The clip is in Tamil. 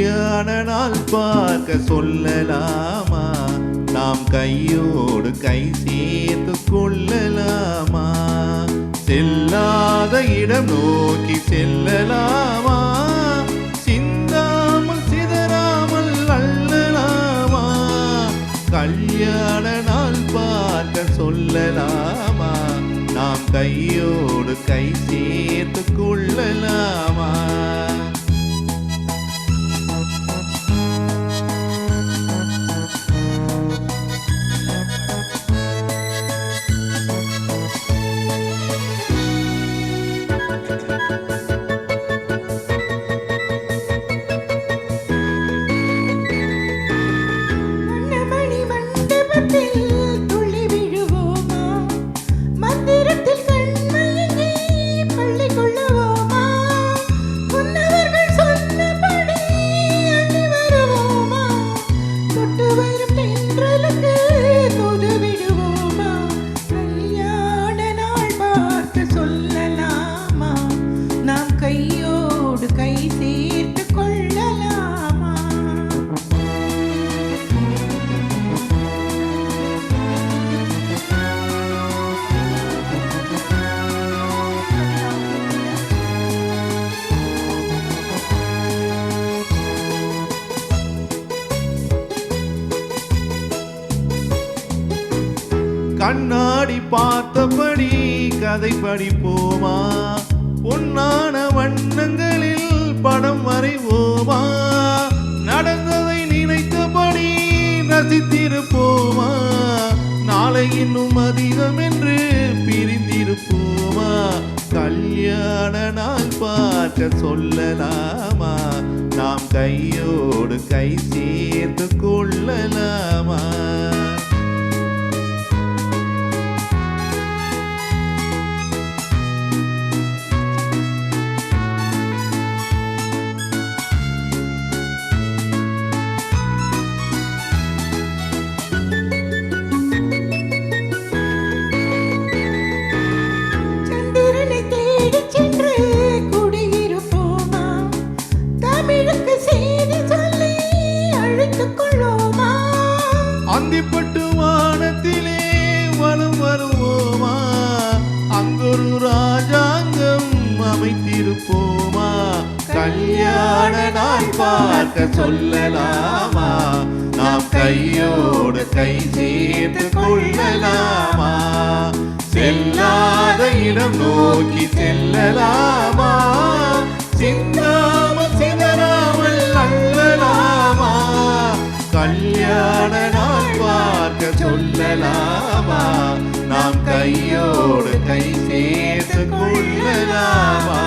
கல்யாண நாள் பார்க்க சொல்லலாமா? நாம் கையோடு கை சேர்த்து கொள்ளலாமா? செல்லாத இடம் நோக்கி செல்லலாமா? சிந்தாமல் சிதறாமல் அள்ளலாமா? கல்யாண நாள் பார்க்க சொல்லலாமா? நாம் கையோடு கை சேர்த்து கொள்ளலாமா? கை சேர்த்து கொள்ளலாமா? கண்ணாடி பார்த்தபடி கதை படிப்போமா? பொன்னான வண்ணங்களில் படம் வரைவோமா? நடந்ததை நினைத்தபடி ரசித்திருப்போமா? நாளை இன்னும் அதிகம் என்று பிரிந்திருப்போமா? கல்யாண நாள் பார்க்க சொல்லலாமா? நாம் கையோடு கை சேர்த்து கொள்ளலாமா? அந்திப்பட்டு வானத்திலே வலம் வருவோமா? அங்கொரு ராஜாங்கம் அமைத்திருப்போமா? கல்யாண நாள் பார்க்க சொல்லலாமா? நாம் கையோடு கை சேர்த்து கொள்ளலாமா? செல்லாத இடம் நோக்கி செல்லலாமா? சிந்தாமல் சிதறாமல் அள்ளலாமா? கல்யாண நாள் பார்க்க சொல்லலாமா? நாம் கையோடு கை சேர்த்து கொள்ளலாமா?